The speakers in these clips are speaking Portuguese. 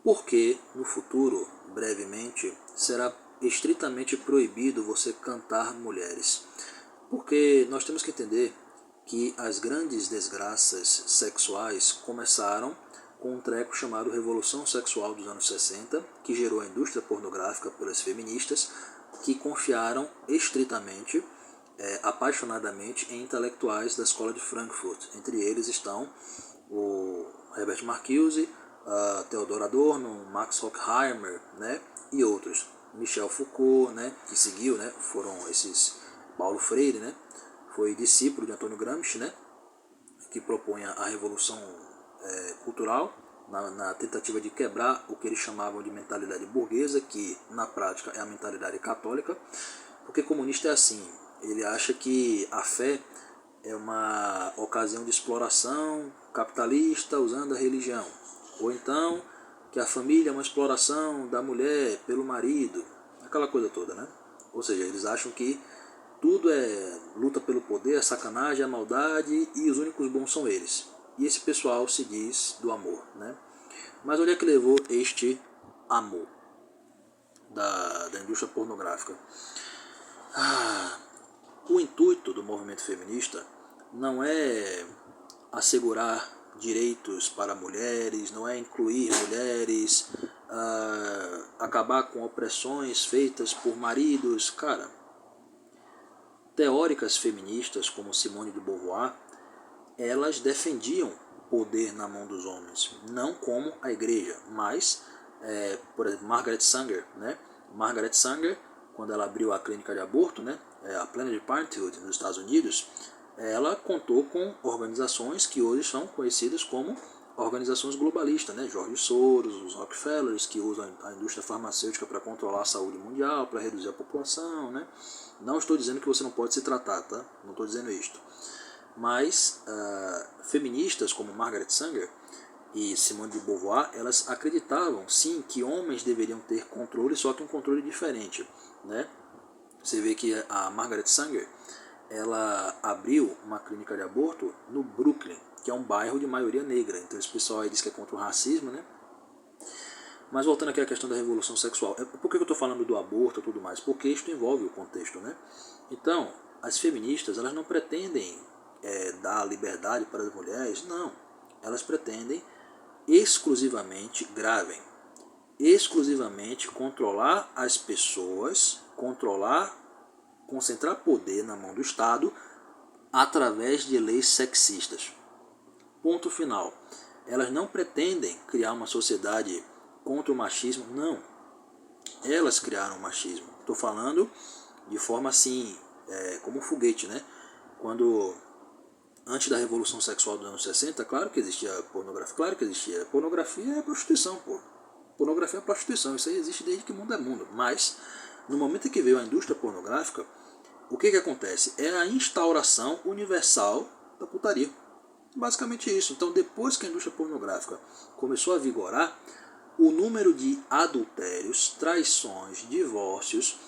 Porque no futuro, brevemente, será estritamente proibido você cantar mulheres. Porque nós temos que entender que as grandes desgraças sexuais começaram com um treco chamado Revolução Sexual dos anos 60, que gerou a indústria pornográfica pelas feministas, que confiaram estritamente, apaixonadamente, em intelectuais da escola de Frankfurt. Entre eles estão o Herbert Marcuse, Theodor Adorno, Max Horkheimer, né, e outros. Michel Foucault, né, que seguiu, né, foram esses. Paulo Freire, né, foi discípulo de Antônio Gramsci, né, que propunha a revolução cultural na tentativa de quebrar o que eles chamavam de mentalidade burguesa, que na prática é a mentalidade católica, porque comunista é assim, ele acha que a fé é uma ocasião de exploração capitalista usando a religião, ou então que a família é uma exploração da mulher pelo marido, aquela coisa toda, né? Ou seja, eles acham que tudo é luta pelo poder, é sacanagem, é maldade e os únicos bons são eles. E esse pessoal se diz do amor, né? Mas onde é que levou este amor da indústria pornográfica? O intuito do movimento feminista não é assegurar direitos para mulheres, não é incluir mulheres, acabar com opressões feitas por maridos. Cara, teóricas feministas como Simone de Beauvoir, elas defendiam poder na mão dos homens, não como a igreja, mas, por exemplo, Margaret Sanger, né? Margaret Sanger, quando ela abriu a clínica de aborto, né, a Planned Parenthood nos Estados Unidos, ela contou com organizações que hoje são conhecidas como organizações globalistas, né? George Soros, os Rockefellers, que usam a indústria farmacêutica para controlar a saúde mundial, para reduzir a população, né? Não estou dizendo que você não pode se tratar, tá? Não estou dizendo isto. Mas feministas como Margaret Sanger e Simone de Beauvoir, elas acreditavam sim que homens deveriam ter controle, só que um controle diferente, né? Você vê que a Margaret Sanger, ela abriu uma clínica de aborto no Brooklyn, que é um bairro de maioria negra. Então esse pessoal aí diz que é contra o racismo, né? Mas voltando aqui à questão da revolução sexual, por que eu estou falando do aborto e tudo mais? Porque isto envolve o contexto, né? Então, as feministas, elas não pretendem dar liberdade para as mulheres, não. Elas pretendem exclusivamente, gravem, exclusivamente controlar as pessoas, concentrar poder na mão do Estado através de leis sexistas. Ponto final. Elas não pretendem criar uma sociedade contra o machismo, não. Elas criaram o machismo. Estou falando de forma assim, como um foguete, né? Quando, antes da Revolução Sexual dos anos 60, claro que existia pornografia, claro que existia. Pornografia é prostituição, pô. Pornografia é prostituição, isso aí existe desde que o mundo é mundo. Mas, no momento em que veio a indústria pornográfica, o que acontece? É a instauração universal da putaria. Basicamente isso. Então, depois que a indústria pornográfica começou a vigorar, o número de adultérios, traições, divórcios,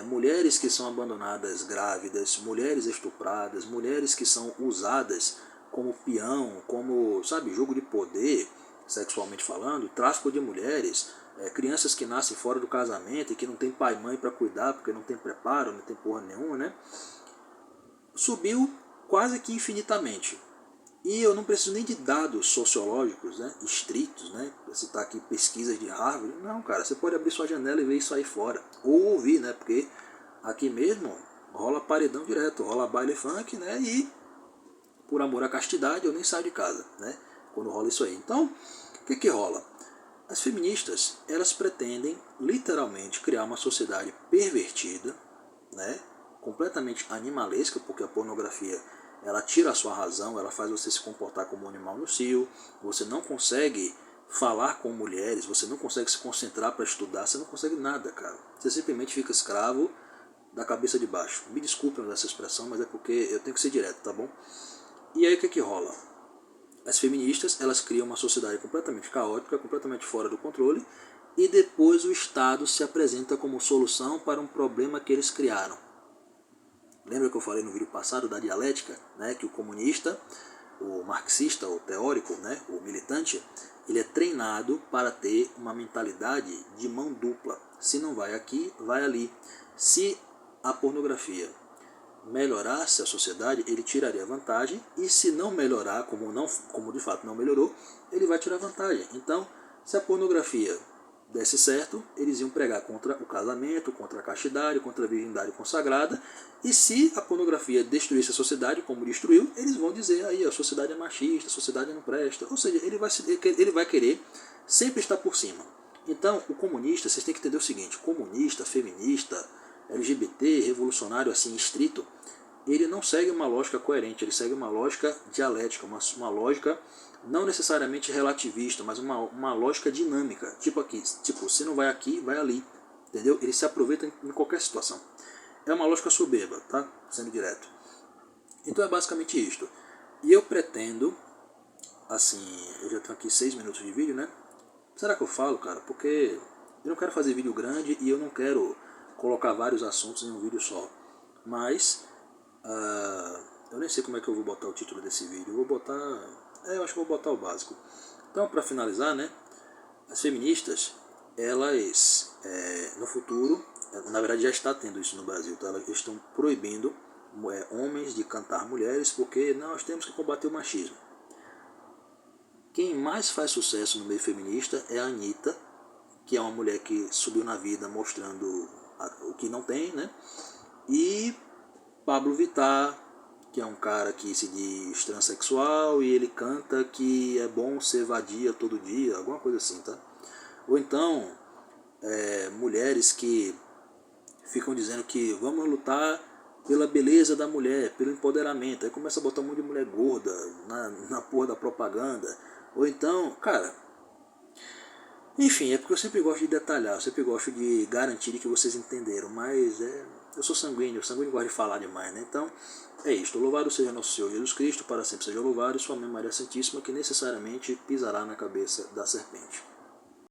mulheres que são abandonadas grávidas, mulheres estupradas, mulheres que são usadas como peão, como, sabe, jogo de poder, sexualmente falando, tráfico de mulheres, crianças que nascem fora do casamento e que não tem pai e mãe para cuidar porque não tem preparo, não tem porra nenhuma, né? Subiu quase que infinitamente. E eu não preciso nem de dados sociológicos, né, estritos, né, para citar aqui pesquisas de Harvard. Não, cara, você pode abrir sua janela e ver isso aí fora. Ou ouvir, né, porque aqui mesmo rola paredão direto, rola baile funk, né, e por amor à castidade eu nem saio de casa, né, quando rola isso aí. Então, o que rola? As feministas, elas pretendem literalmente criar uma sociedade pervertida, né, completamente animalesca, porque a pornografia ela tira a sua razão, ela faz você se comportar como um animal no cio, você não consegue falar com mulheres, você não consegue se concentrar para estudar, você não consegue nada, cara. Você simplesmente fica escravo da cabeça de baixo. Me desculpem dessa expressão, mas é porque eu tenho que ser direto, tá bom? E aí o que rola? As feministas, elas criam uma sociedade completamente caótica, completamente fora do controle, e depois o Estado se apresenta como solução para um problema que eles criaram. Lembra que eu falei no vídeo passado da dialética, né, que o comunista, o marxista, o teórico, né, o militante, ele é treinado para ter uma mentalidade de mão dupla. Se não vai aqui, vai ali. Se a pornografia melhorasse a sociedade, ele tiraria vantagem, e se não melhorar, como de fato não melhorou, ele vai tirar vantagem. Então, se a pornografia desse certo, eles iam pregar contra o casamento, contra a castidade, contra a virgindade consagrada, e se a pornografia destruísse a sociedade, como destruiu, eles vão dizer aí, a sociedade é machista, a sociedade não presta, ou seja, ele vai querer sempre estar por cima. Então, o comunista, vocês têm que entender o seguinte, comunista, feminista, LGBT, revolucionário assim estrito, ele não segue uma lógica coerente, ele segue uma lógica dialética, uma lógica não necessariamente relativista, mas uma lógica dinâmica, tipo aqui, tipo, se não vai aqui, vai ali, entendeu? Ele se aproveita em qualquer situação. É uma lógica soberba, tá? Sendo direto. Então é basicamente isto. E eu pretendo, assim, eu já tenho aqui 6 minutos de vídeo, né? Será que eu falo, cara? Porque eu não quero fazer vídeo grande e eu não quero colocar vários assuntos em um vídeo só. Mas eu nem sei como é que eu vou botar o título desse vídeo. Eu vou botar... eu acho que vou botar o básico. Então, para finalizar, né? As feministas, elas, no futuro, na verdade já está tendo isso no Brasil, tá? Elas estão proibindo homens de cantar mulheres porque nós temos que combater o machismo. Quem mais faz sucesso no meio feminista é a Anitta, que é uma mulher que subiu na vida mostrando o que não tem, né? E Pablo Vittar, que é um cara que se diz transexual e ele canta que é bom ser vadia todo dia, alguma coisa assim, tá? Ou então, mulheres que ficam dizendo que vamos lutar pela beleza da mulher, pelo empoderamento, aí começa a botar um monte de mulher gorda na porra da propaganda. Ou então, cara, enfim, é porque eu sempre gosto de detalhar, eu sempre gosto de garantir que vocês entenderam, mas eu sou sanguíneo gosta de falar demais, né? Então, é isto. Louvado seja nosso Senhor Jesus Cristo, para sempre seja louvado, e sua mãe Maria Santíssima, que necessariamente pisará na cabeça da serpente.